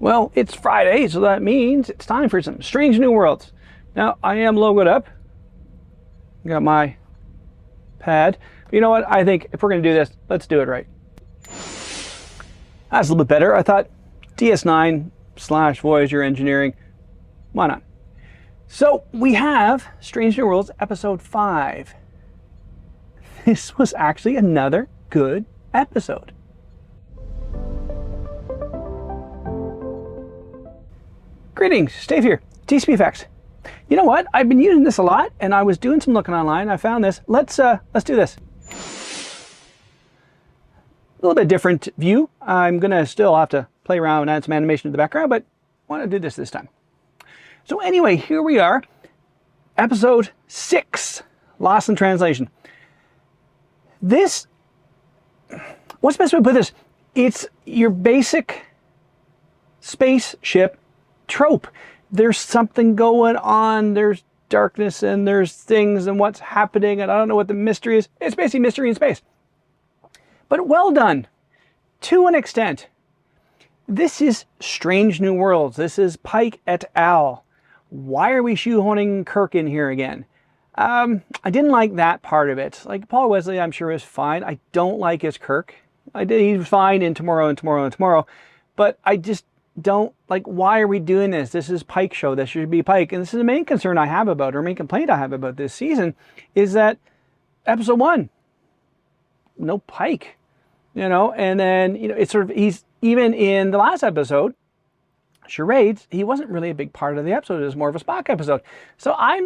Well, it's Friday, so that means it's time for some Strange New Worlds. Now, I am logoed up. Got my pad. But you know what? I think if we're going to do this, let's do it right. That's a little bit better. I thought DS9/Voyager Engineering. Why not? So, we have Strange New Worlds Episode 5. This was actually another good episode. Greetings, Dave here, TCP Effects. You know what? I've been using this a lot, and I was doing some looking online. I found this. Let's do this. A little bit different view. I'm gonna still have to play around and add some animation in the background, but I want to do this time. So anyway, here we are, Episode 6, Lost in Translation. This, what's the best way to put this? It's your basic spaceship trope. There's something going on, there's darkness and there's things and what's happening, and I don't know what the mystery is. It's basically mystery in space. But well done, to an extent. This is Strange New Worlds. This is Pike et al. Why are we shoehorning Kirk in here again? I didn't like that part of it. Like, Paul Wesley, I'm sure, is fine. I don't like his Kirk. He's fine in Tomorrow. But I just don't, like, why are we doing this? This is Pike's show. This should be Pike. And this is the main concern I have about, or main complaint I have about this season, is that Episode 1, no Pike. You know, and then, you know, it's sort of, he's, even in the last episode, Charades, he wasn't really a big part of the episode. It was more of a Spock episode. So I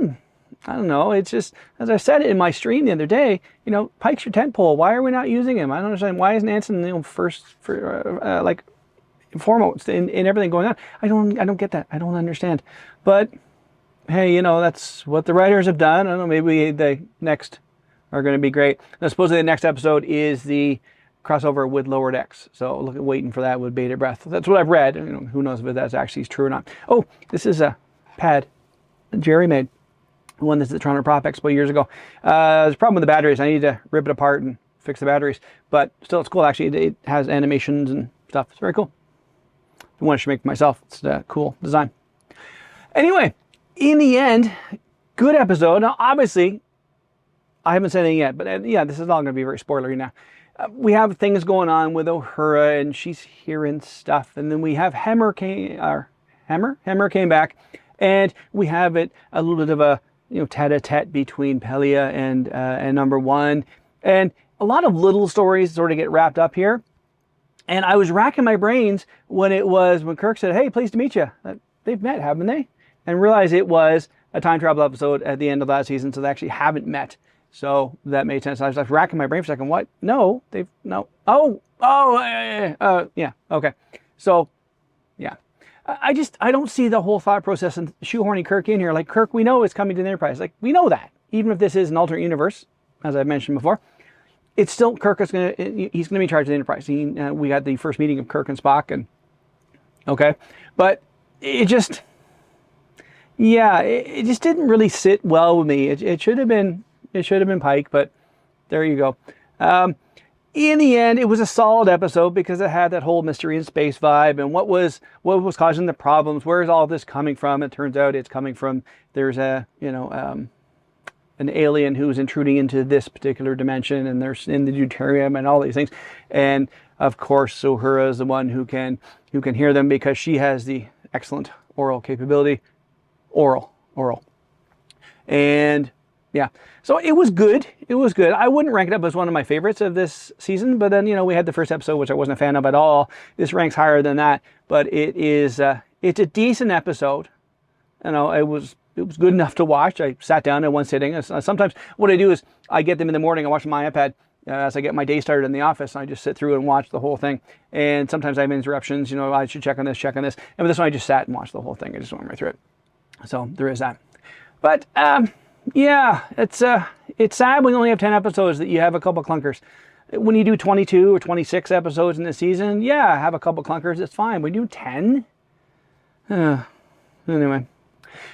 don't know, it's just, as I said in my stream the other day, you know, Pike's your tentpole. Why are we not using him? I don't understand. Why isn't Anson, you know, first for like foremost in everything going on? I don't get that. I don't understand. But hey, you know, that's what the writers have done. I don't know, maybe the next are going to be great. Now, supposedly the next episode is the crossover with Lower Decks. So waiting for that with bated breath. That's what I've read. You know, who knows if that's actually true or not. Oh, this is a pad Jerry made. One that's at the Toronto Prop Expo years ago. There's a problem with the batteries. I need to rip it apart and fix the batteries. But still, it's cool. Actually, it has animations and stuff. It's very cool. I want to make it myself. It's a cool design. Anyway, in the end, good episode. Now, obviously, I haven't said anything yet, but yeah, this is all going to be very spoilery now. We have things going on with Uhura, and she's hearing stuff. And then we have Hemmer came back, and we have a little bit of a, you know, tete-a-tete between Pelia and number one. And a lot of little stories sort of get wrapped up here. And I was racking my brains when Kirk said, "Hey, pleased to meet you." They've met, haven't they? And realized it was a time travel episode at the end of last season, so they actually haven't met. So that made sense. I was like racking my brain for a second. What? No, no. Yeah, okay. So, yeah. I don't see the whole thought process and shoehorning Kirk in here. Like, Kirk, we know is coming to the Enterprise. Like, we know that. Even if this is an alternate universe, as I've mentioned before, it's still Kirk he's going to be in charge of the Enterprise. We got the first meeting of Kirk and Spock, and okay. But it just, yeah, it just didn't really sit well with me. It should have been Pike, but there you go. In the end, it was a solid episode because it had that whole mystery in space vibe, and what was causing the problems. Where is all this coming from? It turns out it's coming from, there's an alien who's intruding into this particular dimension, and there's in the deuterium and all these things. And of course, Uhura is the one who can hear them because she has the excellent oral capability. Oral. And yeah, so it was good. It was good. I wouldn't rank it up as one of my favorites of this season, but then, you know, we had the first episode, which I wasn't a fan of at all. This ranks higher than that, but it's a decent episode. You know, it was good enough to watch. I sat down in one sitting. Sometimes what I do is I get them in the morning. I watch them on my iPad as I get my day started in the office, and I just sit through and watch the whole thing. And sometimes I have interruptions. You know, I should check on this. And with this one, I just sat and watched the whole thing. I just went right through it. So there is that. But yeah, it's sad when you only have 10 episodes that you have a couple clunkers. When you do 22 or 26 episodes in the season, yeah, have a couple clunkers, it's fine. When you do 10, anyway.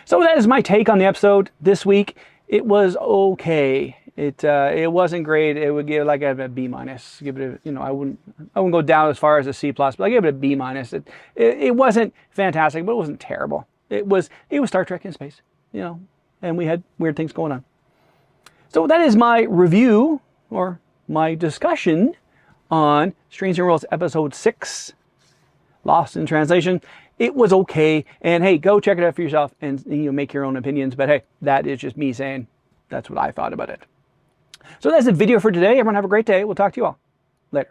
So that is my take on the episode this week. It was okay. It wasn't great. It would give like a B minus. Give it a, I wouldn't go down as far as a C plus, but I give it a B minus. It wasn't fantastic, but it wasn't terrible. It was Star Trek in space, and we had weird things going on. So that is my review or my discussion on Strange New Worlds episode 6, Lost in Translation. It was okay, and hey, go check it out for yourself and make your own opinions. But hey, that is just me saying that's what I thought about it. So that's the video for today. Everyone have a great day. We'll talk to you all later.